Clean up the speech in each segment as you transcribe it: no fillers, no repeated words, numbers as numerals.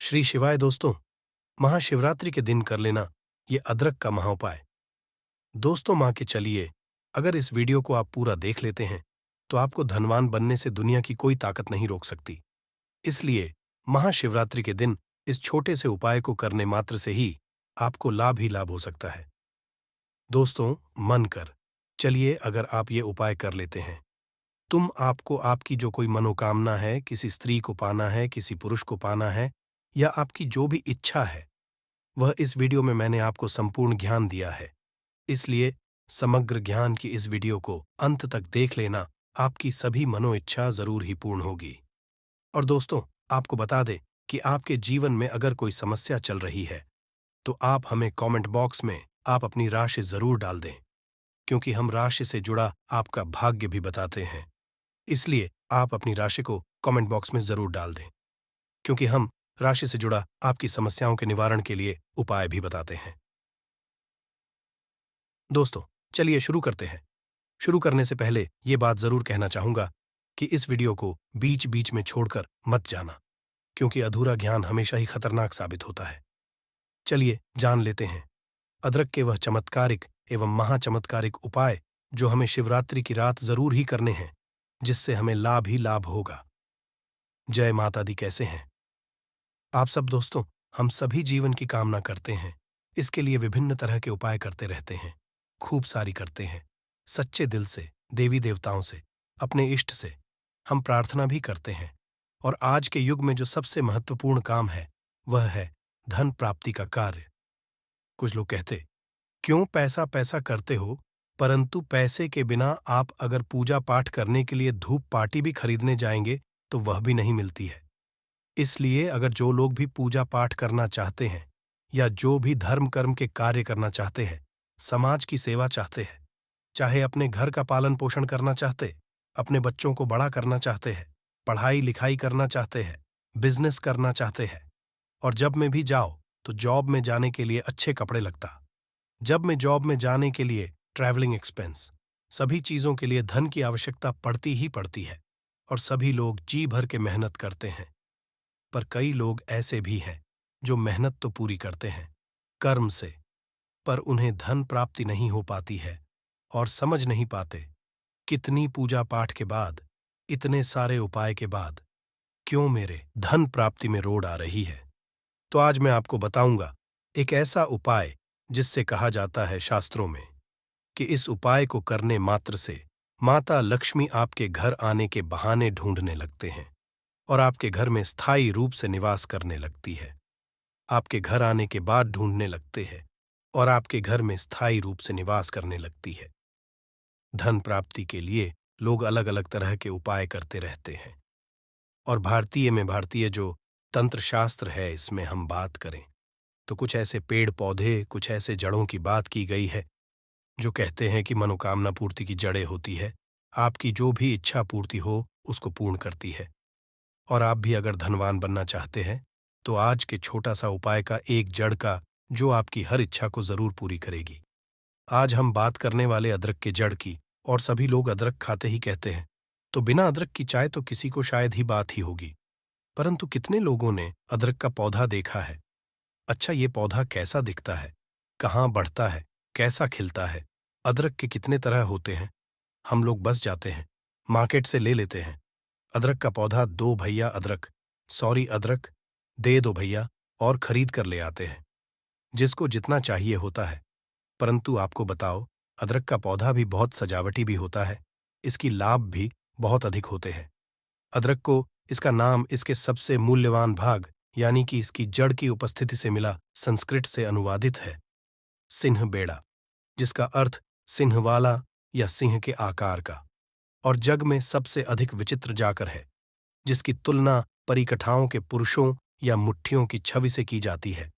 श्री शिवाय दोस्तों। महाशिवरात्रि के दिन कर लेना ये अदरक का महाउपाय। दोस्तों मां के चलिए, अगर इस वीडियो को आप पूरा देख लेते हैं तो आपको धनवान बनने से दुनिया की कोई ताकत नहीं रोक सकती। इसलिए महाशिवरात्रि के दिन इस छोटे से उपाय को करने मात्र से ही आपको लाभ ही लाभ हो सकता है। दोस्तों मन कर चलिए, अगर आप ये उपाय कर लेते हैं तुम आपको आपकी जो कोई मनोकामना है, किसी स्त्री को पाना है, किसी पुरुष को पाना है, या आपकी जो भी इच्छा है, वह इस वीडियो में मैंने आपको संपूर्ण ज्ञान दिया है। इसलिए समग्र ज्ञान की इस वीडियो को अंत तक देख लेना, आपकी सभी मनोइच्छा जरूर ही पूर्ण होगी। और दोस्तों आपको बता दें कि आपके जीवन में अगर कोई समस्या चल रही है तो आप हमें कमेंट बॉक्स में आप अपनी राशि जरूर डाल दें, क्योंकि हम राशि से जुड़ा आपका भाग्य भी बताते हैं। इसलिए आप अपनी राशि को कमेंट बॉक्स में जरूर डाल दें, क्योंकि हम राशि से जुड़ा आपकी समस्याओं के निवारण के लिए उपाय भी बताते हैं। दोस्तों चलिए शुरू करते हैं। शुरू करने से पहले ये बात जरूर कहना चाहूंगा कि इस वीडियो को बीच बीच में छोड़कर मत जाना, क्योंकि अधूरा ज्ञान हमेशा ही खतरनाक साबित होता है। चलिए जान लेते हैं अदरक के वह चमत्कारिक एवं महाचमत्कारिक उपाय जो हमें शिवरात्रि की रात जरूर ही करने हैं, जिससे हमें लाभ ही लाभ होगा। जय माता दी। कैसे हैं आप सब दोस्तों? हम सभी जीवन की कामना करते हैं, इसके लिए विभिन्न तरह के उपाय करते रहते हैं, खूब सारी करते हैं, सच्चे दिल से, देवी देवताओं से, अपने इष्ट से हम प्रार्थना भी करते हैं। और आज के युग में जो सबसे महत्वपूर्ण काम है वह है धन प्राप्ति का कार्य। कुछ लोग कहते, क्यों पैसा पैसा करते हो, परंतु पैसे के बिना आप अगर पूजा पाठ करने के लिए धूप पाटी भी खरीदने जाएंगे तो वह भी नहीं मिलती है। इसलिए अगर जो लोग भी पूजा पाठ करना चाहते हैं या जो भी धर्म कर्म के कार्य करना चाहते हैं, समाज की सेवा चाहते हैं, चाहे अपने घर का पालन पोषण करना चाहते, अपने बच्चों को बड़ा करना चाहते हैं, पढ़ाई लिखाई करना चाहते हैं, बिजनेस करना चाहते हैं, और जब में भी जाओ तो जॉब में जाने के लिए अच्छे कपड़े लगता, जब में जॉब में जाने के लिए ट्रैवलिंग एक्सपेंस, सभी चीजों के लिए धन की आवश्यकता पड़ती ही पड़ती है, और सभी लोग जी भर के मेहनत करते हैं। पर कई लोग ऐसे भी हैं जो मेहनत तो पूरी करते हैं कर्म से, पर उन्हें धन प्राप्ति नहीं हो पाती है और समझ नहीं पाते कितनी पूजा पाठ के बाद, इतने सारे उपाय के बाद क्यों मेरे धन प्राप्ति में रोड़ आ रही है। तो आज मैं आपको बताऊंगा एक ऐसा उपाय जिससे कहा जाता है शास्त्रों में कि इस उपाय को करने मात्र से माता लक्ष्मी आपके घर आने के बहाने ढूंढने लगते हैं और आपके घर में स्थायी रूप से निवास करने लगती है। आपके घर आने के बाद ढूंढने लगते हैं और आपके घर में स्थायी रूप से निवास करने लगती है। धन प्राप्ति के लिए लोग अलग अलग तरह के उपाय करते रहते हैं, और भारतीय जो तंत्र शास्त्र है, इसमें हम बात करें तो कुछ ऐसे पेड़ पौधे, कुछ ऐसे जड़ों की बात की गई है जो कहते हैं कि मनोकामना पूर्ति की जड़ें होती है, आपकी जो भी इच्छा पूर्ति हो उसको पूर्ण करती है। और आप भी अगर धनवान बनना चाहते हैं तो आज के छोटा सा उपाय का एक जड़ का जो आपकी हर इच्छा को जरूर पूरी करेगी। आज हम बात करने वाले अदरक के जड़ की, और सभी लोग अदरक खाते ही कहते हैं, तो बिना अदरक की चाय तो किसी को शायद ही बात ही होगी। परंतु कितने लोगों ने अदरक का पौधा देखा है? अच्छा, ये पौधा कैसा दिखता है, कहाँ बढ़ता है, कैसा खिलता है, अदरक के कितने तरह होते हैं? हम लोग बस जाते हैं, मार्केट से ले लेते हैं अदरक का पौधा, दो भैया अदरक, अदरक दे दो भैया, और खरीद कर ले आते हैं, जिसको जितना चाहिए होता है। परंतु आपको बताओ, अदरक का पौधा भी बहुत सजावटी भी होता है, इसकी लाभ भी बहुत अधिक होते हैं। अदरक को इसका नाम इसके सबसे मूल्यवान भाग यानी कि इसकी जड़ की उपस्थिति से मिला, संस्कृत से अनुवादित है सिंह बेड़ा, जिसका अर्थ सिंह वाला या सिंह के आकार का, और जग में सबसे अधिक विचित्र जाकर है, जिसकी तुलना परिकठाओं के पुरुषों या मुट्ठियों की छवि से की जाती है।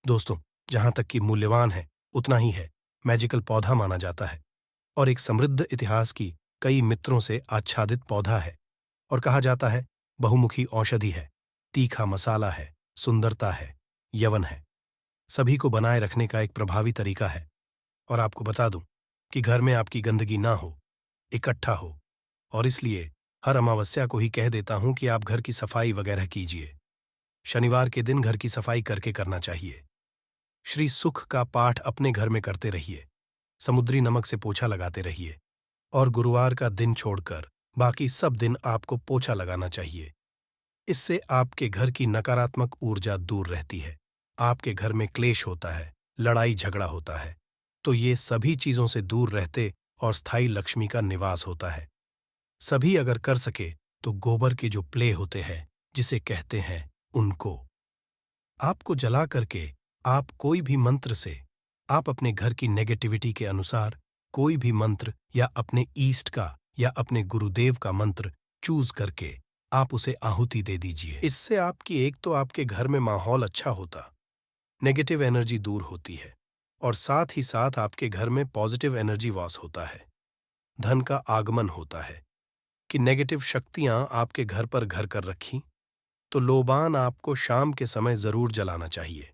दोस्तों, जहां तक कि मूल्यवान है उतना ही है मैजिकल पौधा माना जाता है, और एक समृद्ध इतिहास की कई मित्रों से आच्छादित पौधा है, और कहा जाता है बहुमुखी औषधि है, तीखा मसाला है, सुंदरता है, यवन है, सभी को बनाए रखने का एक प्रभावी तरीका है। और आपको बता दूं कि घर में आपकी गंदगी ना हो, इकट्ठा हो, और इसलिए हर अमावस्या को ही कह देता हूं कि आप घर की सफाई वगैरह कीजिए। शनिवार के दिन घर की सफाई करके करना चाहिए। श्री सुख का पाठ अपने घर में करते रहिए। समुद्री नमक से पोछा लगाते रहिए। और गुरुवार का दिन छोड़कर बाकी सब दिन आपको पोछा लगाना चाहिए। इससे आपके घर की नकारात्मक ऊर्जा दूर रहती है। आपके घर में क्लेश होता है, लड़ाई झगड़ा होता है, तो ये सभी चीजों से दूर रहते और स्थायी लक्ष्मी का निवास होता है। सभी अगर कर सके तो गोबर के जो प्ले होते हैं, जिसे कहते हैं, उनको आपको जला करके आप कोई भी मंत्र से, आप अपने घर की नेगेटिविटी के अनुसार कोई भी मंत्र या अपने ईस्ट का या अपने गुरुदेव का मंत्र चूज करके आप उसे आहुति दे दीजिए। इससे आपकी एक तो आपके घर में माहौल अच्छा होता, नेगेटिव एनर्जी दूर होती है, और साथ ही साथ आपके घर में पॉजिटिव एनर्जी वास होता है, धन का आगमन होता है। कि नेगेटिव शक्तियां आपके घर पर घर कर रखी, तो लोबान आपको शाम के समय जरूर जलाना चाहिए।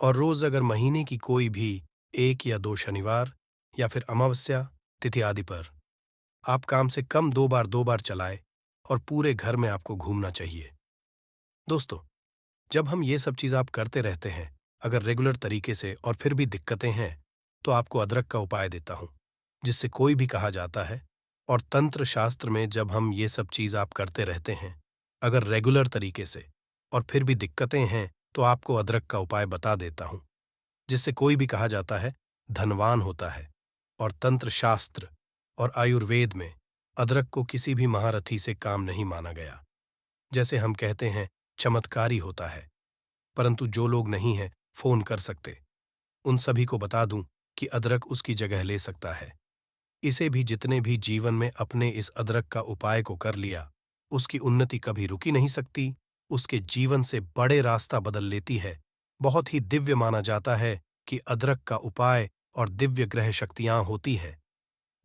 और रोज अगर महीने की कोई भी 1 या 2 शनिवार या फिर अमावस्या तिथि आदि पर आप काम से कम 2 बार चलाए, और पूरे घर में आपको घूमना चाहिए। दोस्तों, जब हम ये सब चीज आप करते रहते हैं, अगर रेगुलर तरीके से, और फिर भी दिक्कतें हैं, तो आपको अदरक का उपाय देता हूं, जिससे कोई भी कहा जाता है। और तंत्र शास्त्र में जब हम ये सब चीज आप करते रहते हैं, अगर रेगुलर तरीके से, और फिर भी दिक्कतें हैं, तो आपको अदरक का उपाय बता देता हूं, जिससे कोई भी कहा जाता है धनवान होता है। और तंत्र शास्त्र और आयुर्वेद में अदरक को किसी भी महारथी से काम नहीं माना गया। जैसे हम कहते हैं चमत्कारी होता है, परंतु जो लोग नहीं हैं फोन कर सकते, उन सभी को बता दूं कि अदरक उसकी जगह ले सकता है। इसे भी जितने भी जीवन में अपने इस अदरक का उपाय को कर लिया, उसकी उन्नति कभी रुकी नहीं सकती, उसके जीवन से बड़े रास्ता बदल लेती है। बहुत ही दिव्य माना जाता है कि अदरक का उपाय और दिव्य ग्रह शक्तियां होती है।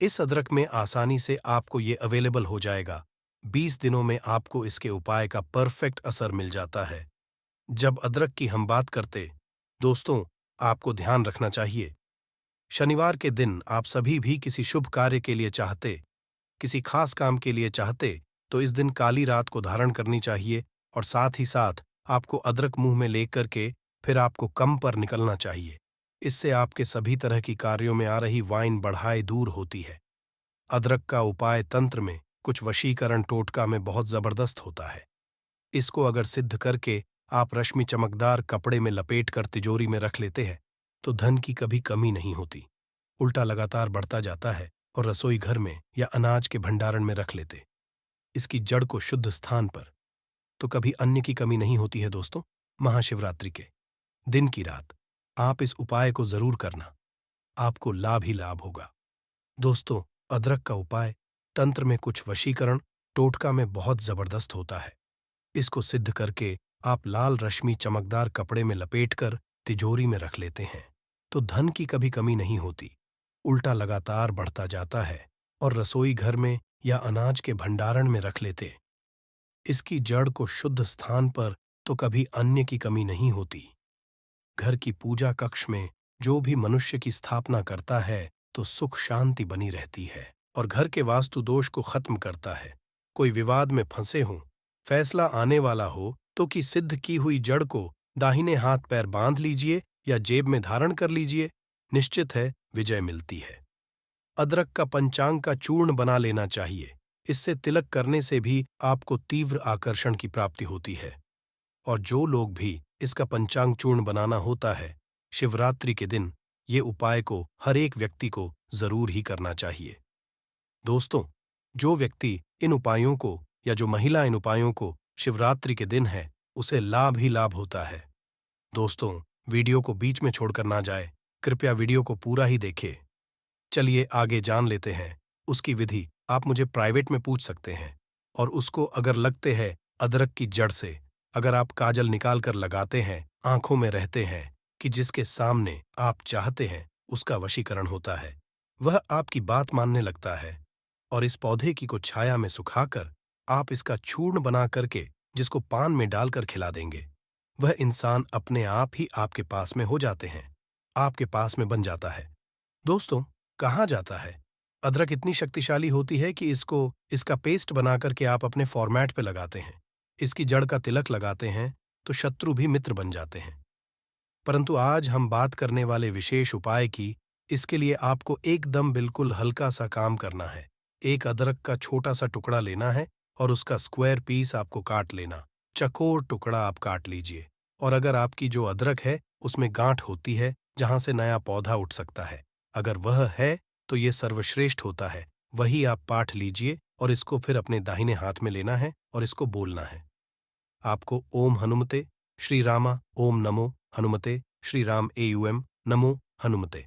इस अदरक में आसानी से आपको ये अवेलेबल हो जाएगा। 20 दिनों में आपको इसके उपाय का परफेक्ट असर मिल जाता है। जब अदरक की हम बात करते, दोस्तों, आपको ध्यान रखना चाहिए, शनिवार के दिन आप सभी भी किसी शुभ कार्य के लिए चाहते, किसी खास काम के लिए चाहते, तो इस दिन काली रात को धारण करनी चाहिए, और साथ ही साथ आपको अदरक मुंह में लेकर के फिर आपको कम पर निकलना चाहिए। इससे आपके सभी तरह की कार्यों में आ रही वाइन बढ़ाए दूर होती है। अदरक का उपाय तंत्र में कुछ वशीकरण टोटका में बहुत जबरदस्त होता है। इसको अगर सिद्ध करके आप रश्मि चमकदार कपड़े में लपेट कर तिजोरी में रख लेते हैं, तो धन की कभी कमी नहीं होती, उल्टा लगातार बढ़ता जाता है। और रसोई घर में या अनाज के भंडारण में रख लेते, इसकी जड़ को शुद्ध स्थान पर, तो कभी अन्न की कमी नहीं होती है। दोस्तों, महाशिवरात्रि के दिन की रात आप इस उपाय को जरूर करना, आपको लाभ ही लाभ होगा। दोस्तों, अदरक का उपाय तंत्र में कुछ वशीकरण टोटका में बहुत जबरदस्त होता है। इसको सिद्ध करके आप लाल रश्मि चमकदार कपड़े में लपेटकर तिजोरी में रख लेते हैं, तो धन की कभी कमी नहीं होती, उल्टा लगातार बढ़ता जाता है। और रसोई घर में या अनाज के भंडारण में रख लेते, इसकी जड़ को शुद्ध स्थान पर, तो कभी अन्न की कमी नहीं होती। घर की पूजा कक्ष में जो भी मनुष्य की स्थापना करता है, तो सुख शांति बनी रहती है, और घर के वास्तु दोष को खत्म करता है। कोई विवाद में फंसे हों, फैसला आने वाला हो, तो की सिद्ध की हुई जड़ को दाहिने हाथ पैर बांध लीजिए या जेब में धारण कर लीजिए, निश्चित है विजय मिलती है। अदरक का पंचांग का चूर्ण बना लेना चाहिए, इससे तिलक करने से भी आपको तीव्र आकर्षण की प्राप्ति होती है। और जो लोग भी इसका पंचांग चूर्ण बनाना होता है, शिवरात्रि के दिन ये उपाय को हर एक व्यक्ति को जरूर ही करना चाहिए। दोस्तों, जो व्यक्ति इन उपायों को या जो महिला इन उपायों को शिवरात्रि के दिन है, उसे लाभ ही लाभ होता है। दोस्तों, वीडियो को बीच में छोड़कर ना जाए, कृपया वीडियो को पूरा ही देखें। चलिए आगे जान लेते हैं। उसकी विधि आप मुझे प्राइवेट में पूछ सकते हैं, और उसको अगर लगते हैं अदरक की जड़ से, अगर आप काजल निकाल कर लगाते हैं, आंखों में रहते हैं कि जिसके सामने आप चाहते हैं उसका वशीकरण होता है, वह आपकी बात मानने लगता है। और इस पौधे की को छाया में सुखाकर आप इसका चूर्ण बना करके जिसको पान में डालकर खिला देंगे, वह इंसान अपने आप ही आपके पास में हो जाते हैं, आपके पास में बन जाता है। दोस्तों, कहा जाता है अदरक इतनी शक्तिशाली होती है कि इसका पेस्ट बना करके आप अपने फॉर्मेट पे लगाते हैं, इसकी जड़ का तिलक लगाते हैं, तो शत्रु भी मित्र बन जाते हैं। परंतु आज हम बात करने वाले विशेष उपाय की, इसके लिए आपको एकदम बिल्कुल हल्का सा काम करना है। एक अदरक का छोटा सा टुकड़ा लेना है और उसका स्क्वायर पीस आपको काट लेना। चकोर टुकड़ा आप काट लीजिए। और अगर आपकी जो अदरक है उसमें गांठ होती है जहां से नया पौधा उठ सकता है, अगर वह है तो ये सर्वश्रेष्ठ होता है। वही आप पाठ लीजिए और इसको फिर अपने दाहिने हाथ में लेना है और इसको बोलना है। आपको ओम हनुमते श्री रामा ओम नमो हनुमते श्री राम एयूएम नमो हनुमते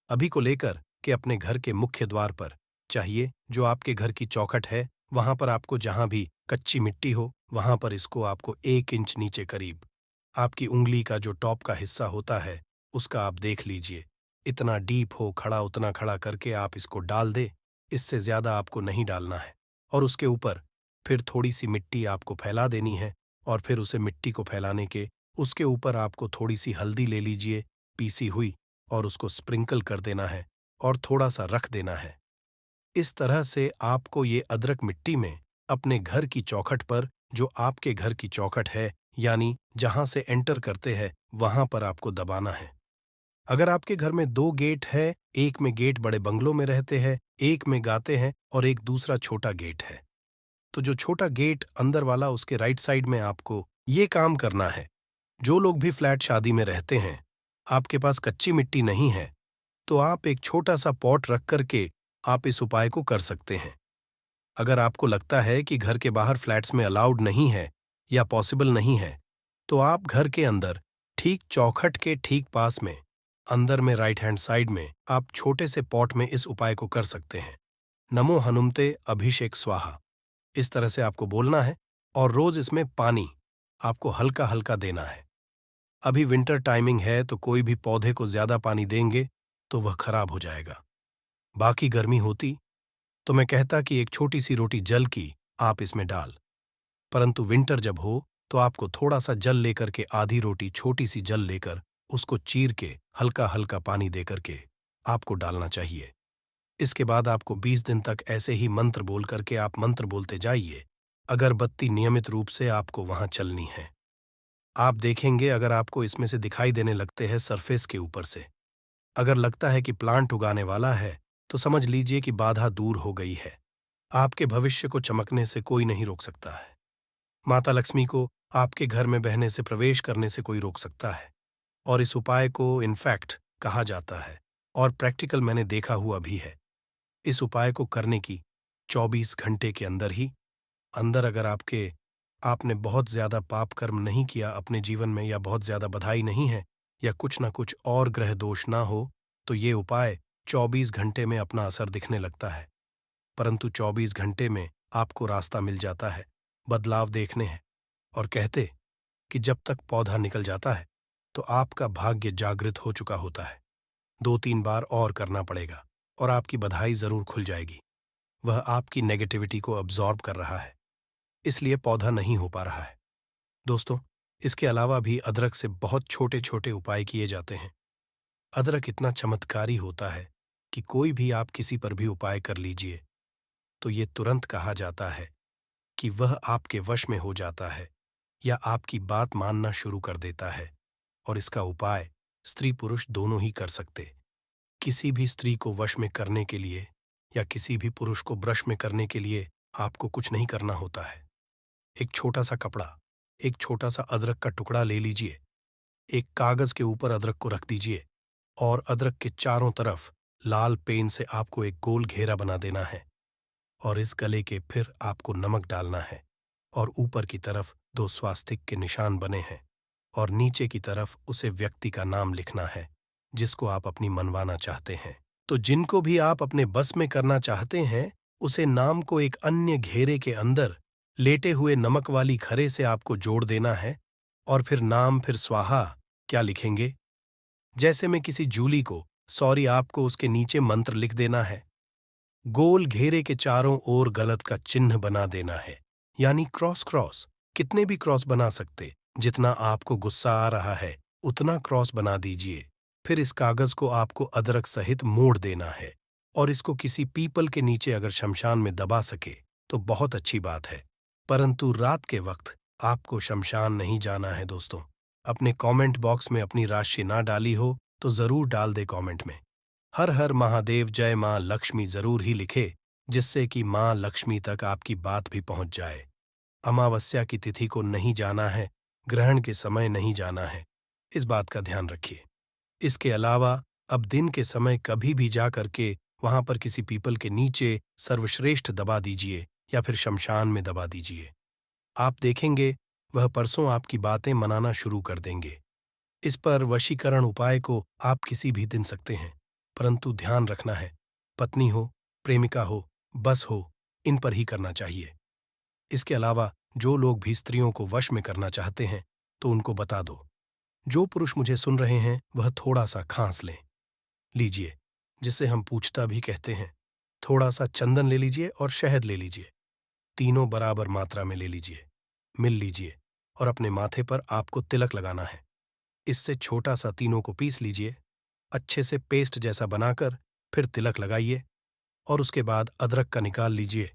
अभी को लेकर के अपने घर के मुख्य द्वार पर चाहिए, जो आपके घर की चौखट है वहां पर आपको जहां भी कच्ची मिट्टी हो वहां पर इसको आपको 1 इंच नीचे करीब आपकी उंगली का जो टॉप का हिस्सा होता है उसका आप देख लीजिए। इतना डीप हो खड़ा उतना खड़ा करके आप इसको डाल दे, इससे ज्यादा आपको नहीं डालना है। और उसके ऊपर फिर थोड़ी सी मिट्टी आपको फैला देनी है और फिर उसे मिट्टी को फैलाने के उसके ऊपर आपको थोड़ी सी हल्दी ले लीजिए पीसी हुई और उसको स्प्रिंकल कर देना है और थोड़ा सा रख देना है। इस तरह से आपको ये अदरक मिट्टी में अपने घर की चौखट पर, जो आपके घर की चौखट है यानी जहां से एंटर करते हैं वहां पर आपको दबाना है। अगर आपके घर में 2 गेट है, एक में गेट बड़े बंगलों में रहते हैं, एक में गाते हैं और एक दूसरा छोटा गेट है, तो जो छोटा गेट अंदर वाला उसके राइट साइड में आपको ये काम करना है। जो लोग भी फ्लैट शादी में रहते हैं, आपके पास कच्ची मिट्टी नहीं है, तो आप एक छोटा सा पॉट रख करके आप इस उपाय को कर सकते हैं। अगर आपको लगता है कि घर के बाहर फ्लैट्स में अलाउड नहीं है या पॉसिबल नहीं है, तो आप घर के अंदर ठीक चौखट के ठीक पास में अंदर में राइट हैंड साइड में आप छोटे से पॉट में इस उपाय को कर सकते हैं। नमो हनुमते अभिषेक स्वाहा, इस तरह से आपको बोलना है और रोज इसमें पानी आपको हल्का हल्का देना है। अभी विंटर टाइमिंग है तो कोई भी पौधे को ज्यादा पानी देंगे तो वह खराब हो जाएगा। बाकी गर्मी होती तो मैं कहता कि एक छोटी सी रोटी जल की आप इसमें डाल, परंतु विंटर जब हो तो आपको थोड़ा सा जल लेकर के आधी रोटी छोटी सी जल लेकर उसको चीर के हल्का हल्का पानी देकर के आपको डालना चाहिए। इसके बाद आपको 20 दिन तक ऐसे ही मंत्र बोल करके आप मंत्र बोलते जाइए। अगरबत्ती नियमित रूप से आपको वहां चलनी है। आप देखेंगे अगर आपको इसमें से दिखाई देने लगते हैं सरफेस के ऊपर से, अगर लगता है कि प्लांट उगाने वाला है तो समझ लीजिए कि बाधा दूर हो गई है। आपके भविष्य को चमकने से कोई नहीं रोक सकता है। माता लक्ष्मी को आपके घर में बहने से प्रवेश करने से कोई रोक सकता है। और इस उपाय को इनफैक्ट कहा जाता है और प्रैक्टिकल मैंने देखा हुआ भी है। इस उपाय को करने की 24 घंटे के अंदर ही अंदर अगर आपने बहुत ज्यादा पाप कर्म नहीं किया अपने जीवन में, या बहुत ज्यादा बधाई नहीं है, या कुछ ना कुछ और ग्रह दोष ना हो, तो ये उपाय 24 घंटे में अपना असर दिखने लगता है। परंतु 24 घंटे में आपको रास्ता मिल जाता है, बदलाव देखने हैं। और कहते कि जब तक पौधा निकल जाता है तो आपका भाग्य जागृत हो चुका होता है। 2-3 बार और करना पड़ेगा और आपकी बधाई जरूर खुल जाएगी। वह आपकी नेगेटिविटी को अब्जॉर्ब कर रहा है, इसलिए पौधा नहीं हो पा रहा है। दोस्तों, इसके अलावा भी अदरक से बहुत छोटे छोटे उपाय किए जाते हैं। अदरक इतना चमत्कारी होता है कि कोई भी आप किसी पर भी उपाय कर लीजिए तो ये तुरंत कहा जाता है कि वह आपके वश में हो जाता है या आपकी बात मानना शुरू कर देता है। और इसका उपाय स्त्री पुरुष दोनों ही कर सकते। किसी भी स्त्री को वश में करने के लिए या किसी भी पुरुष को ब्रश में करने के लिए आपको कुछ नहीं करना होता है। एक छोटा सा कपड़ा, एक छोटा सा अदरक का टुकड़ा ले लीजिए, एक कागज के ऊपर अदरक को रख दीजिए और अदरक के चारों तरफ लाल पेन से आपको एक गोल घेरा बना देना है। और इस गले के फिर आपको नमक डालना है और ऊपर की तरफ 2 स्वास्तिक के निशान बने हैं और नीचे की तरफ उसे व्यक्ति का नाम लिखना है जिसको आप अपनी मनवाना चाहते हैं। तो जिनको भी आप अपने बस में करना चाहते हैं, उसे नाम को एक अन्य घेरे के अंदर लेटे हुए नमक वाली खरे से आपको जोड़ देना है और फिर नाम फिर स्वाहा क्या लिखेंगे, जैसे मैं किसी जूली को सॉरी आपको उसके नीचे मंत्र लिख देना है। गोल घेरे के चारों ओर गलत का चिन्ह बना देना है, यानी क्रॉस क्रॉस। कितने भी क्रॉस बना सकते, जितना आपको गुस्सा आ रहा है उतना क्रॉस बना दीजिए। फिर इस कागज को आपको अदरक सहित मोड़ देना है और इसको किसी पीपल के नीचे अगर शमशान में दबा सके तो बहुत अच्छी बात है। परंतु रात के वक्त आपको शमशान नहीं जाना है दोस्तों। अपने कमेंट बॉक्स में अपनी राशि ना डाली हो तो जरूर डाल दे कमेंट में। हर हर महादेव जय मां लक्ष्मी जरूर ही लिखे, जिससे कि मां लक्ष्मी तक आपकी बात भी पहुंच जाए। अमावस्या की तिथि को नहीं जाना है, ग्रहण के समय नहीं जाना है, इस बात का ध्यान रखिए। इसके अलावा अब दिन के समय कभी भी जा करके वहां पर किसी पीपल के नीचे सर्वश्रेष्ठ दबा दीजिए या फिर शमशान में दबा दीजिए। आप देखेंगे वह परसों आपकी बातें मनाना शुरू कर देंगे। इस पर वशीकरण उपाय को आप किसी भी दिन सकते हैं, परंतु ध्यान रखना है, पत्नी हो, प्रेमिका हो, बस हो, इन पर ही करना चाहिए। इसके अलावा जो लोग भी स्त्रियों को वश में करना चाहते हैं तो उनको बता दो। जो पुरुष मुझे सुन रहे हैं वह थोड़ा सा खांस लें, लीजिए, जिसे हम पूछता भी कहते हैं। थोड़ा सा चंदन ले लीजिए और शहद ले लीजिए, तीनों बराबर मात्रा में ले लीजिए, मिल लीजिए और अपने माथे पर आपको तिलक लगाना है। इससे छोटा सा तीनों को पीस लीजिए, अच्छे से पेस्ट जैसा बनाकर फिर तिलक लगाइए और उसके बाद अदरक का निकाल लीजिए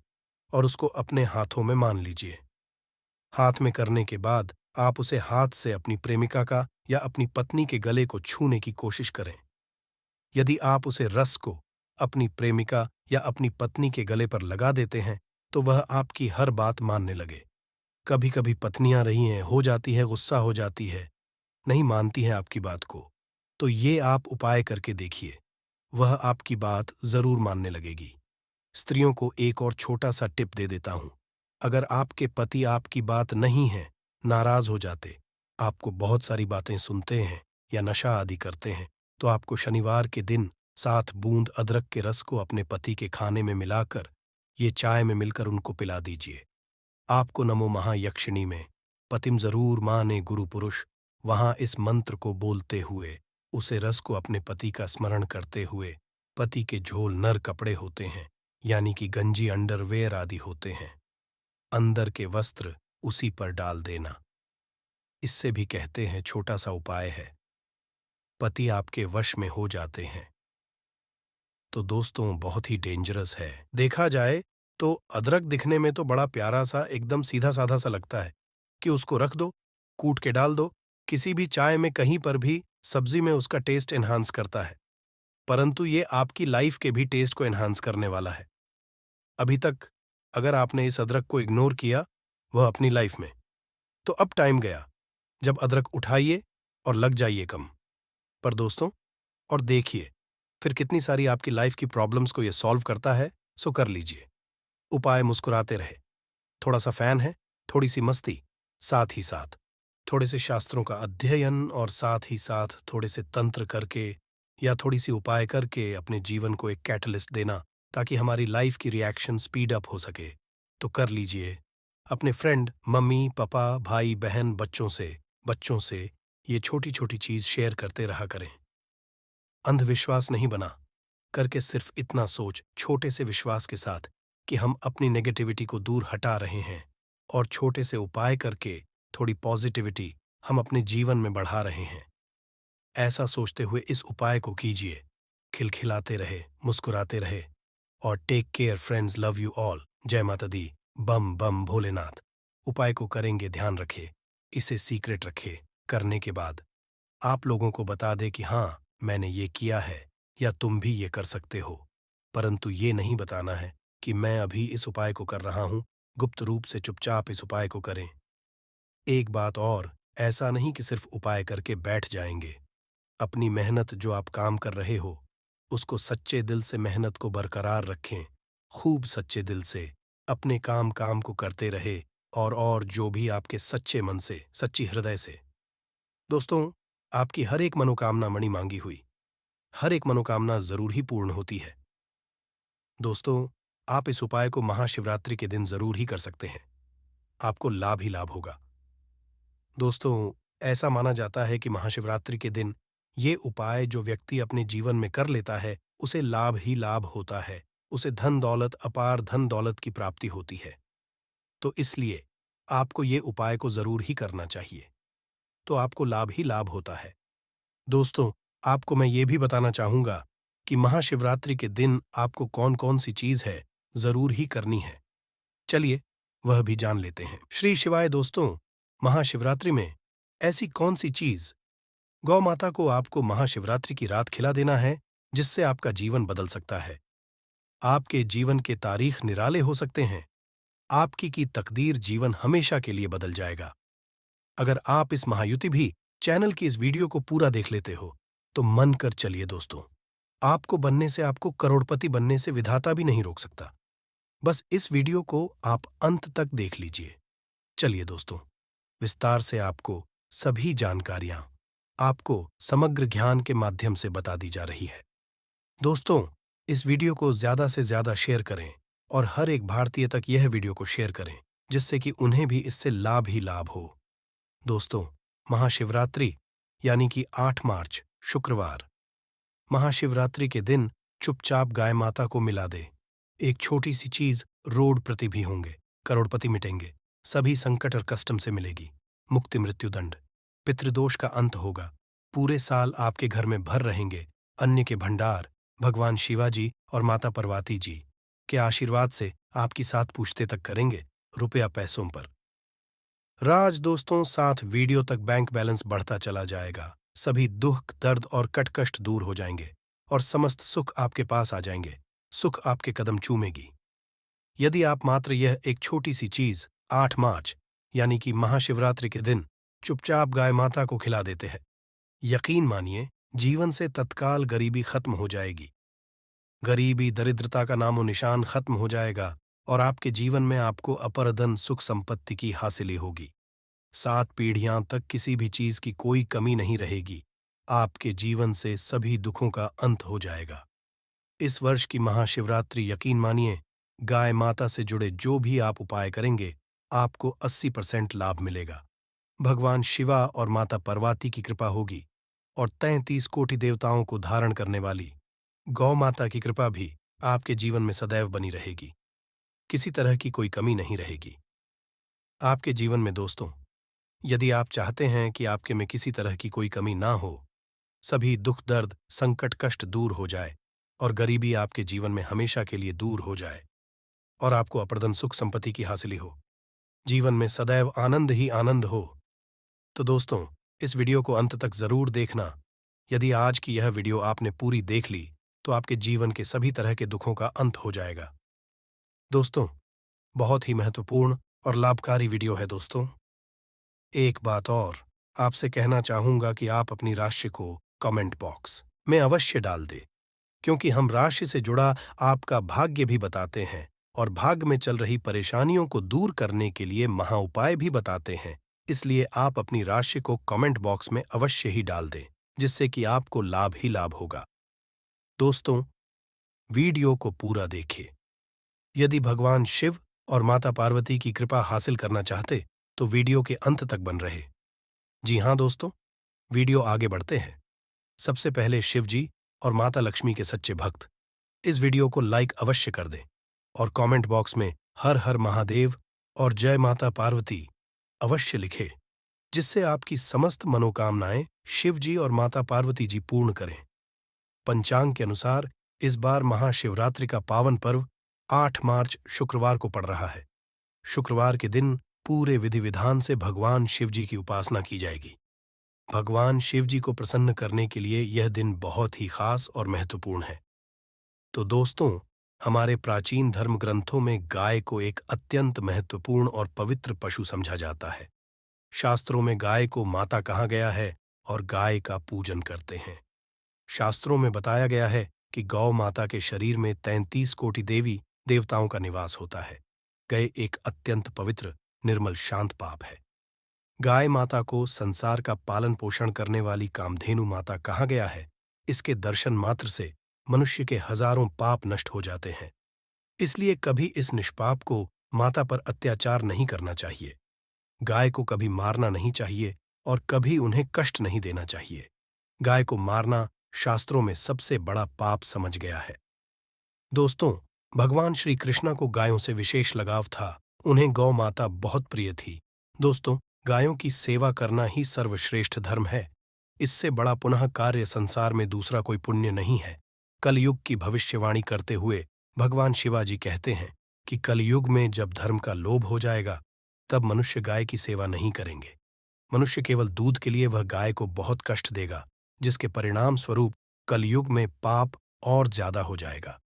और उसको अपने हाथों में मान लीजिए। हाथ में करने के बाद आप उसे हाथ से अपनी प्रेमिका का या अपनी पत्नी के गले को छूने की कोशिश करें। यदि आप उसे रस को अपनी प्रेमिका या अपनी पत्नी के गले पर लगा देते हैं तो वह आपकी हर बात मानने लगे। कभी कभी पत्नियां रही हैं, हो जाती है, गुस्सा हो जाती है, नहीं मानती हैं आपकी बात को, तो ये आप उपाय करके देखिए, वह आपकी बात जरूर मानने लगेगी। स्त्रियों को एक और छोटा सा टिप दे देता हूं। अगर आपके पति आपकी बात नहीं है, नाराज हो जाते, आपको बहुत सारी बातें सुनते हैं या नशा आदि करते हैं, तो आपको शनिवार के दिन 7 बूंद अदरक के रस को अपने पति के खाने में मिलाकर ये चाय में मिलकर उनको पिला दीजिए। आपको नमो महायक्षिणी में पतिम जरूर माने गुरु पुरुष, वहां इस मंत्र को बोलते हुए उसे रस को अपने पति का स्मरण करते हुए, पति के झोल नर कपड़े होते हैं यानी कि गंजी अंडरवेयर आदि होते हैं, अंदर के वस्त्र उसी पर डाल देना। इससे भी कहते हैं छोटा सा उपाय है, पति आपके वश में हो जाते हैं। तो दोस्तों बहुत ही डेंजरस है। देखा जाए तो अदरक दिखने में तो बड़ा प्यारा सा एकदम सीधा साधा सा लगता है कि उसको रख दो, कूट के डाल दो, किसी भी चाय में कहीं पर भी सब्जी में उसका टेस्ट एनहांस करता है, परंतु ये आपकी लाइफ के भी टेस्ट को एनहांस करने वाला है। अभी तक अगर आपने इस अदरक को इग्नोर किया वह अपनी लाइफ में, तो अब टाइम गया जब अदरक उठाइए और लग जाइए कम। पर दोस्तों और देखिए फिर कितनी सारी आपकी लाइफ की प्रॉब्लम्स को ये सॉल्व करता है, सो कर लीजिए। उपाय मुस्कुराते रहे, थोड़ा सा फैन है, थोड़ी सी मस्ती, साथ ही साथ थोड़े से शास्त्रों का अध्ययन और साथ ही साथ थोड़े से तंत्र करके या थोड़ी सी उपाय करके अपने जीवन को एक कैटलिस्ट देना ताकि हमारी लाइफ की रिएक्शन स्पीड अप हो सके, तो कर लीजिए। अपने फ्रेंड, मम्मी, पापा, भाई, बहन, बच्चों से ये छोटी छोटी चीज शेयर करते रहा करें। अंधविश्वास नहीं बना करके सिर्फ इतना सोच छोटे से विश्वास के साथ कि हम अपनी नेगेटिविटी को दूर हटा रहे हैं और छोटे से उपाय करके थोड़ी पॉजिटिविटी हम अपने जीवन में बढ़ा रहे हैं। ऐसा सोचते हुए इस उपाय को कीजिए। खिलखिलाते रहे, मुस्कुराते रहे और take care friends, love you all. जय माता दी, बम बम भोलेनाथ। उपाय को करेंगे, ध्यान रखे, इसे सीक्रेट रखे। करने के बाद आप लोगों को बता दे कि हाँ मैंने ये किया है या तुम भी ये कर सकते हो, परंतु ये नहीं बताना है कि मैं अभी इस उपाय को कर रहा हूं। गुप्त रूप से चुपचाप इस उपाय को करें। एक बात और, ऐसा नहीं कि सिर्फ उपाय करके बैठ जाएंगे। अपनी मेहनत जो आप काम कर रहे हो उसको सच्चे दिल से मेहनत को बरकरार रखें, खूब सच्चे दिल से अपने काम को करते रहे और जो भी आपके सच्चे मन से, सच्ची हृदय से। दोस्तों आपकी हर एक मनोकामना मणि मांगी हुई, हर एक मनोकामना जरूर ही पूर्ण होती है। दोस्तों आप इस उपाय को महाशिवरात्रि के दिन जरूर ही कर सकते हैं, आपको लाभ ही लाभ होगा। दोस्तों ऐसा माना जाता है कि महाशिवरात्रि के दिन ये उपाय जो व्यक्ति अपने जीवन में कर लेता है उसे लाभ ही लाभ होता है, उसे धन दौलत, अपार धन दौलत की प्राप्ति होती है। तो इसलिए आपको ये उपाय को जरूर ही करना चाहिए, तो आपको लाभ ही लाभ होता है। दोस्तों आपको मैं ये भी बताना चाहूंगा कि महाशिवरात्रि के दिन आपको कौन कौन सी चीज है जरूर ही करनी है। चलिए वह भी जान लेते हैं। श्री शिवाय दोस्तों, महाशिवरात्रि में ऐसी कौन सी चीज गौ माता को आपको महाशिवरात्रि की रात खिला देना है जिससे आपका जीवन बदल सकता है। आपके जीवन के तारीख निराले हो सकते हैं। आपकी की तकदीर जीवन हमेशा के लिए बदल जाएगा। अगर आप इस महायुति भी चैनल की इस वीडियो को पूरा देख लेते हो तो मन कर चलिए दोस्तों। आपको बनने से, आपको करोड़पति बनने से विधाता भी नहीं रोक सकता। बस इस वीडियो को आप अंत तक देख लीजिए। चलिए दोस्तों, विस्तार से आपको सभी जानकारियां आपको समग्र ज्ञान के माध्यम से बता दी जा रही है। दोस्तों, इस वीडियो को ज्यादा से ज्यादा शेयर करें और हर एक भारतीय तक यह वीडियो को शेयर करें जिससे कि उन्हें भी इससे लाभ ही लाभ हो। दोस्तों, महाशिवरात्रि यानी कि 8 मार्च शुक्रवार। महाशिवरात्रि के दिन चुपचाप गाय माता को मिला दे। एक छोटी सी चीज रोड प्रति भी होंगे, करोड़पति मिटेंगे, सभी संकट और कष्टम से मिलेगी, मुक्ति मृत्युदंड, पितृदोष का अंत होगा, पूरे साल आपके घर में भर रहेंगे अन्न के भंडार। भगवान शिवाजी और माता पार्वती जी के आशीर्वाद से आपकी साथ पूछते तक करेंगे रुपया पैसों पर। राज दोस्तों, साथ वीडियो तक बैंक बैलेंस बढ़ता चला जाएगा, सभी दुख दर्द और कटकष्ट दूर हो जाएंगे और समस्त सुख आपके पास आ जाएंगे, सुख आपके कदम चूमेगी। यदि आप मात्र यह एक छोटी सी चीज 8 मार्च यानी कि महाशिवरात्रि के दिन चुपचाप गाय माता को खिला देते हैं, यकीन मानिए जीवन से तत्काल गरीबी खत्म हो जाएगी। गरीबी दरिद्रता का नामो निशान खत्म हो जाएगा और आपके जीवन में आपको अपरधन सुख संपत्ति की हासिली होगी। 7 पीढ़ियां तक किसी भी चीज की कोई कमी नहीं रहेगी। आपके जीवन से सभी दुखों का अंत हो जाएगा। इस वर्ष की महाशिवरात्रि यकीन मानिए गाय माता से जुड़े जो भी आप उपाय करेंगे आपको 80% लाभ मिलेगा। भगवान शिवा और माता पार्वती की कृपा होगी और 33 कोटि देवताओं को धारण करने वाली गौ माता की कृपा भी आपके जीवन में सदैव बनी रहेगी। किसी तरह की कोई कमी नहीं रहेगी आपके जीवन में। दोस्तों, यदि आप चाहते हैं कि आपके में किसी तरह की कोई कमी ना हो, सभी दुख दर्द संकट कष्ट दूर हो जाए और गरीबी आपके जीवन में हमेशा के लिए दूर हो जाए और आपको अप्रदन सुख संपत्ति की हासिली हो, जीवन में सदैव आनंद ही आनंद हो, तो दोस्तों इस वीडियो को अंत तक जरूर देखना। यदि आज की यह वीडियो आपने पूरी देख ली तो आपके जीवन के सभी तरह के दुखों का अंत हो जाएगा। दोस्तों, बहुत ही महत्वपूर्ण और लाभकारी वीडियो है। दोस्तों, एक बात और आपसे कहना चाहूंगा कि आप अपनी राशि को कमेंट बॉक्स में अवश्य डाल दें, क्योंकि हम राशि से जुड़ा आपका भाग्य भी बताते हैं और भाग्य में चल रही परेशानियों को दूर करने के लिए महा उपाय भी बताते हैं। इसलिए आप अपनी राशि को कमेंट बॉक्स में अवश्य ही डाल दें, जिससे कि आपको लाभ ही लाभ होगा। दोस्तों, वीडियो को पूरा देखिए। यदि भगवान शिव और माता पार्वती की कृपा हासिल करना चाहते तो वीडियो के अंत तक बन रहे। जी हां दोस्तों, वीडियो आगे बढ़ते हैं। सबसे पहले शिव जी और माता लक्ष्मी के सच्चे भक्त इस वीडियो को लाइक अवश्य कर दें और कमेंट बॉक्स में हर हर महादेव और जय माता पार्वती अवश्य लिखे, जिससे आपकी समस्त मनोकामनाएं शिव जी और माता पार्वती जी पूर्ण करें। पंचांग के अनुसार इस बार महाशिवरात्रि का पावन पर्व 8 मार्च शुक्रवार को पड़ रहा है। शुक्रवार के दिन पूरे विधि विधान से भगवान शिव जी की उपासना की जाएगी। भगवान शिव जी को प्रसन्न करने के लिए यह दिन बहुत ही खास और महत्वपूर्ण है। तो दोस्तों, हमारे प्राचीन धर्म ग्रंथों में गाय को एक अत्यंत महत्वपूर्ण और पवित्र पशु समझा जाता है। शास्त्रों में गाय को माता कहा गया है और गाय का पूजन करते हैं। शास्त्रों में बताया गया है कि गौ माता के शरीर में 33 कोटि देवी देवताओं का निवास होता है। गाय एक अत्यंत पवित्र निर्मल शांत पाप है। गाय माता को संसार का पालन पोषण करने वाली कामधेनु माता कहा गया है। इसके दर्शन मात्र से मनुष्य के हजारों पाप नष्ट हो जाते हैं। इसलिए कभी इस निष्पाप को माता पर अत्याचार नहीं करना चाहिए। गाय को कभी मारना नहीं चाहिए और कभी उन्हें कष्ट नहीं देना चाहिए। गाय को मारना शास्त्रों में सबसे बड़ा पाप समझ गया है। दोस्तों, भगवान श्री कृष्ण को गायों से विशेष लगाव था। उन्हें गौ माता बहुत प्रिय थी। दोस्तों, गायों की सेवा करना ही सर्वश्रेष्ठ धर्म है। इससे बड़ा पुनः कार्य संसार में दूसरा कोई पुण्य नहीं है। कलयुग की भविष्यवाणी करते हुए भगवान शिवाजी कहते हैं कि कलयुग में जब धर्म का लोभ हो जाएगा तब मनुष्य गाय की सेवा नहीं करेंगे। मनुष्य केवल दूध के लिए वह गाय को बहुत कष्ट देगा, जिसके परिणाम स्वरूप कलयुग में पाप और ज्यादा हो जाएगा।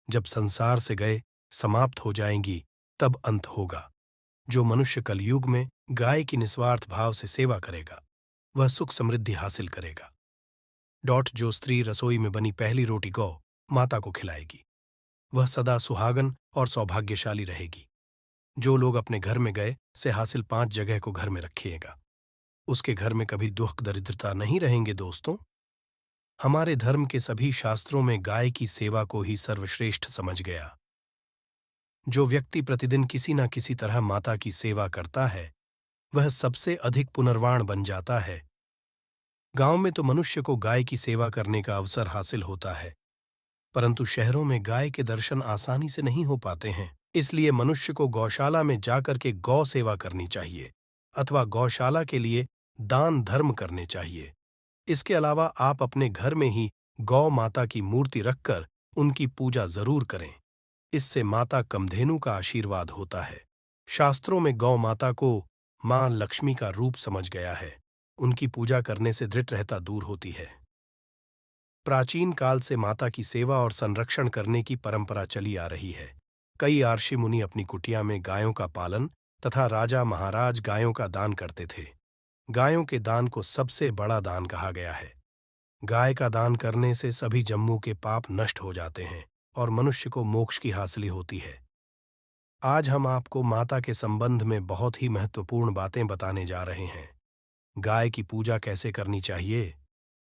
जब संसार से गए समाप्त हो जाएंगी, तब अंत होगा। जो मनुष्य कलयुग में गाय की निस्वार्थ भाव से सेवा करेगा, वह सुख समृद्धि हासिल करेगा। जो स्त्री रसोई में बनी पहली रोटी गौ माता को खिलाएगी, वह सदा सुहागन और सौभाग्यशाली रहेगी। जो लोग अपने घर में गए से हासिल 5 जगह को घर में रखिएगा, उसके घर में कभी दुख दरिद्रता नहीं रहेंगे। दोस्तों, हमारे धर्म के सभी शास्त्रों में गाय की सेवा को ही सर्वश्रेष्ठ समझ गया। जो व्यक्ति प्रतिदिन किसी न किसी तरह माता की सेवा करता है, वह सबसे अधिक पुनर्वाण बन जाता है। गांव में तो मनुष्य को गाय की सेवा करने का अवसर हासिल होता है, परंतु शहरों में गाय के दर्शन आसानी से नहीं हो पाते हैं। इसलिए मनुष्य को गौशाला में जाकर के गौ सेवा करनी चाहिए अथवा गौशाला के लिए दान धर्म करने चाहिए। इसके अलावा आप अपने घर में ही गौ माता की मूर्ति रखकर उनकी पूजा जरूर करें। इससे माता कमधेनु का आशीर्वाद होता है। शास्त्रों में गौ माता को मां लक्ष्मी का रूप समझ गया है। उनकी पूजा करने से दृढ़ता दूर होती है। प्राचीन काल से माता की सेवा और संरक्षण करने की परंपरा चली आ रही है। कई आर्षि मुनि अपनी कुटिया में गायों का पालन तथा राजा महाराज गायों का दान करते थे। गायों के दान को सबसे बड़ा दान कहा गया है। गाय का दान करने से सभी जम्मू के पाप नष्ट हो जाते हैं और मनुष्य को मोक्ष की हासिल होती है। आज हम आपको माता के संबंध में बहुत ही महत्वपूर्ण बातें बताने जा रहे हैं। गाय की पूजा कैसे करनी चाहिए,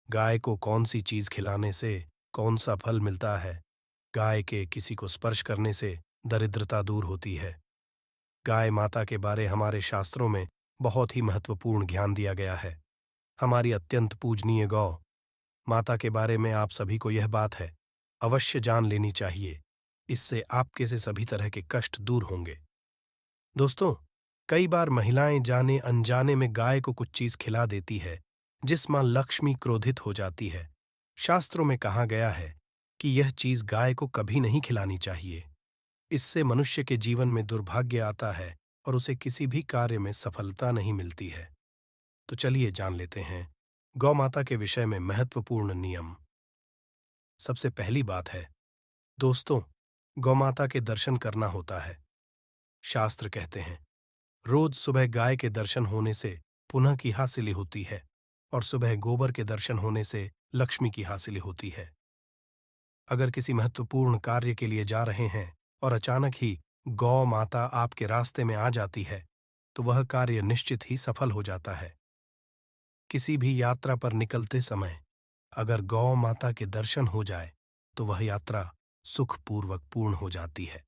गाय को कौन सी चीज खिलाने से कौन सा फल मिलता है, गाय के किसी को स्पर्श करने से दरिद्रता दूर होती है। गाय माता के बारे हमारे शास्त्रों में बहुत ही महत्वपूर्ण ज्ञान दिया गया है। हमारी अत्यंत पूजनीय गौ माता के बारे में आप सभी को यह बात है अवश्य जान लेनी चाहिए। इससे आपके से सभी तरह के कष्ट दूर होंगे। दोस्तों, कई बार महिलाएं जाने अनजाने में गाय को कुछ चीज खिला देती है, जिस मां लक्ष्मी क्रोधित हो जाती है। शास्त्रों में कहा गया है कि यह चीज गाय को कभी नहीं खिलानी चाहिए। इससे मनुष्य के जीवन में दुर्भाग्य आता है और उसे किसी भी कार्य में सफलता नहीं मिलती है। तो चलिए जान लेते हैं गौ माता के विषय में महत्वपूर्ण नियम। सबसे पहली बात है, दोस्तों, गौ माता के दर्शन करना होता है। शास्त्र कहते हैं रोज सुबह गाय के दर्शन होने से पुनः की हासिल होती है और सुबह गोबर के दर्शन होने से लक्ष्मी की हासिल होती है। अगर किसी महत्वपूर्ण कार्य के लिए जा रहे हैं और अचानक ही गौ माता आपके रास्ते में आ जाती है, तो वह कार्य निश्चित ही सफल हो जाता है। किसी भी यात्रा पर निकलते समय अगर गौ माता के दर्शन हो जाए, तो वह यात्रा सुखपूर्वक पूर्ण हो जाती है।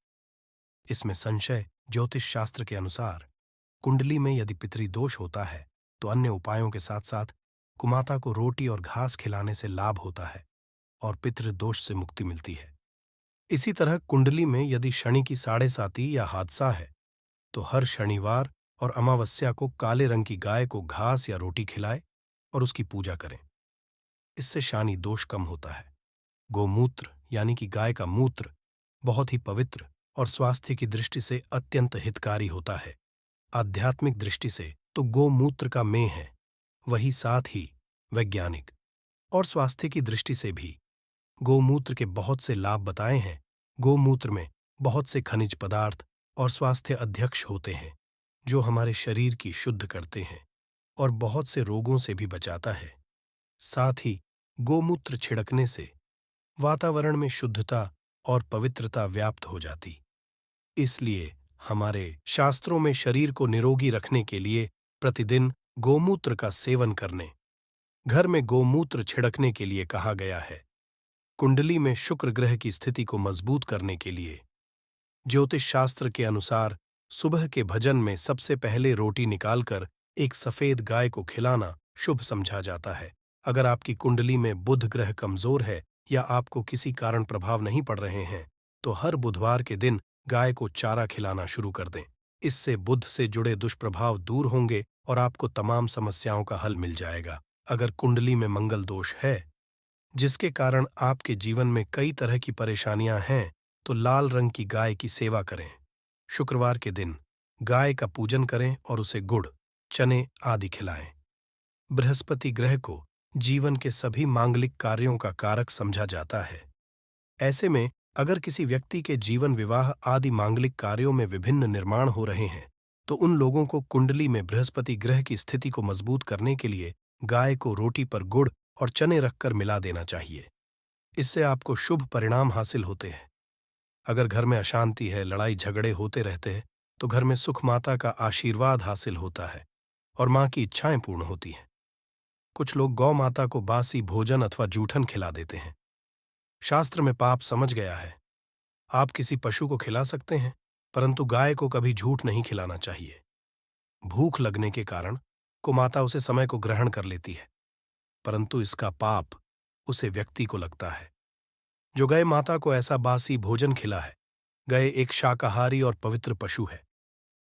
इसमें संशय ज्योतिष शास्त्र के अनुसार कुंडली में यदि पितृदोष होता है, तो अन्य उपायों के साथ साथ कुमाता को रोटी और घास खिलाने से लाभ होता है और पितृदोष से मुक्ति मिलती है। इसी तरह कुंडली में यदि शनि की 7.5 या हादसा है, तो हर शनिवार और अमावस्या को काले रंग की गाय को घास या रोटी खिलाए और उसकी पूजा करें। इससे शानी दोष कम होता है। गोमूत्र यानी कि गाय का मूत्र बहुत ही पवित्र और स्वास्थ्य की दृष्टि से अत्यंत हितकारी होता है। आध्यात्मिक दृष्टि से तो गोमूत्र का मेह है, वही साथ ही वैज्ञानिक और स्वास्थ्य की दृष्टि से भी गोमूत्र के बहुत से लाभ बताए हैं। गोमूत्र में बहुत से खनिज पदार्थ और स्वास्थ्य अध्यक्ष होते हैं, जो हमारे शरीर की शुद्ध करते हैं और बहुत से रोगों से भी बचाता है। साथ ही गोमूत्र छिड़कने से वातावरण में शुद्धता और पवित्रता व्याप्त हो जाती। इसलिए हमारे शास्त्रों में शरीर को निरोगी रखने के लिए प्रतिदिन गोमूत्र का सेवन करने, घर में गोमूत्र छिड़कने के लिए कहा गया है। कुंडली में शुक्र ग्रह की स्थिति को मजबूत करने के लिए ज्योतिष शास्त्र के अनुसार सुबह के भजन में सबसे पहले रोटी निकालकर एक सफेद गाय को खिलाना शुभ समझा जाता है। अगर आपकी कुंडली में बुध ग्रह कमजोर है या आपको किसी कारण प्रभाव नहीं पड़ रहे हैं, तो हर बुधवार के दिन गाय को चारा खिलाना शुरू कर दें। इससे बुध से जुड़े दुष्प्रभाव दूर होंगे और आपको तमाम समस्याओं का हल मिल जाएगा। अगर कुंडली में मंगल दोष है, जिसके कारण आपके जीवन में कई तरह की परेशानियां हैं, तो लाल रंग की गाय की सेवा करें। शुक्रवार के दिन गाय का पूजन करें और उसे गुड़, चने आदि खिलाएं। बृहस्पति ग्रह को जीवन के सभी मांगलिक कार्यों का कारक समझा जाता है। ऐसे में अगर किसी व्यक्ति के जीवन, विवाह आदि मांगलिक कार्यों में विभिन्न निर्माण हो रहे हैं, तो उन लोगों को कुंडली में बृहस्पति ग्रह की स्थिति को मजबूत करने के लिए गाय को रोटी पर गुड़ और चने रखकर मिला देना चाहिए। इससे आपको शुभ परिणाम हासिल होते हैं। अगर घर में अशांति है, लड़ाई झगड़े होते रहते हैं, तो घर में सुख, माता का आशीर्वाद हासिल होता है और मां की इच्छाएं पूर्ण होती हैं। कुछ लोग गौ माता को बासी भोजन अथवा जूठन खिला देते हैं। शास्त्र में पाप समझ गया है। आप किसी पशु को खिला सकते हैं, परंतु गाय को कभी झूठ नहीं खिलाना चाहिए। भूख लगने के कारण को माता उसे समय को ग्रहण कर लेती है, परंतु इसका पाप उसे व्यक्ति को लगता है जो गाय माता को ऐसा बासी भोजन खिला है। गाय एक शाकाहारी और पवित्र पशु है,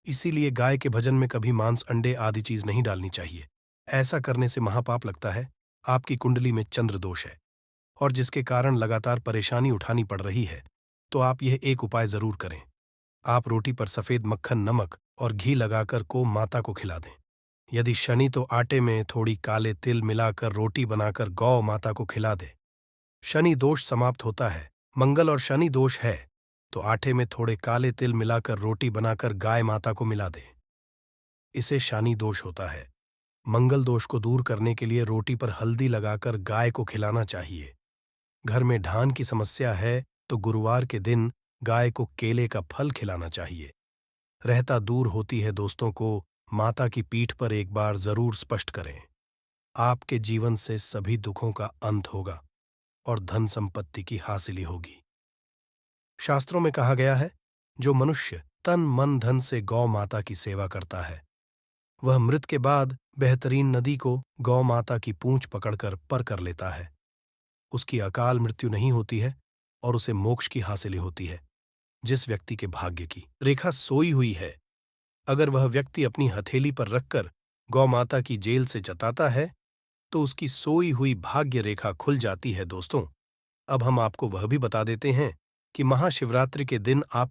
इसीलिए गाय के भोजन में कभी मांस, अंडे आदि चीज नहीं डालनी चाहिए। ऐसा करने से महापाप लगता है। आपकी कुंडली में चंद्र दोष है और जिसके कारण लगातार परेशानी उठानी पड़ रही है, तो आप यह एक उपाय जरूर करें। आप रोटी पर सफेद मक्खन, नमक और घी लगाकर को माता को खिला दें। यदि शनि, तो आटे में थोड़ी काले तिल मिलाकर रोटी बनाकर गौ माता को खिला दें। शनि दोष समाप्त होता है। मंगल और शनि दोष है तो आटे में थोड़े काले तिल मिलाकर रोटी बनाकर गाय माता को मिला दें। इसे शनि दोष होता है। मंगल दोष को दूर करने के लिए रोटी पर हल्दी लगाकर गाय को खिलाना चाहिए। घर में ढान की समस्या है तो गुरुवार के दिन गाय को केले का फल खिलाना चाहिए। रहता दूर होती है दोस्तों को माता की पीठ पर एक बार जरूर स्पष्ट करें। आपके जीवन से सभी दुखों का अंत होगा और धन संपत्ति की हासिली होगी। शास्त्रों में कहा गया है, जो मनुष्य तन मन धन से गौ माता की सेवा करता है, वह मृत के बाद बेहतरीन नदी को गौ माता की पूंछ पकड़कर पर कर लेता है। उसकी अकाल मृत्यु नहीं होती है और उसे मोक्ष की हासिली होती है। जिस व्यक्ति के भाग्य की रेखा सोई हुई है, अगर वह व्यक्ति अपनी हथेली पर रखकर गौ माता की जेल से जताता है, तो उसकी सोई हुई भाग्य रेखा खुल जाती है। दोस्तों, अब हम आपको वह भी बता देते हैं कि महाशिवरात्रि के दिन आपको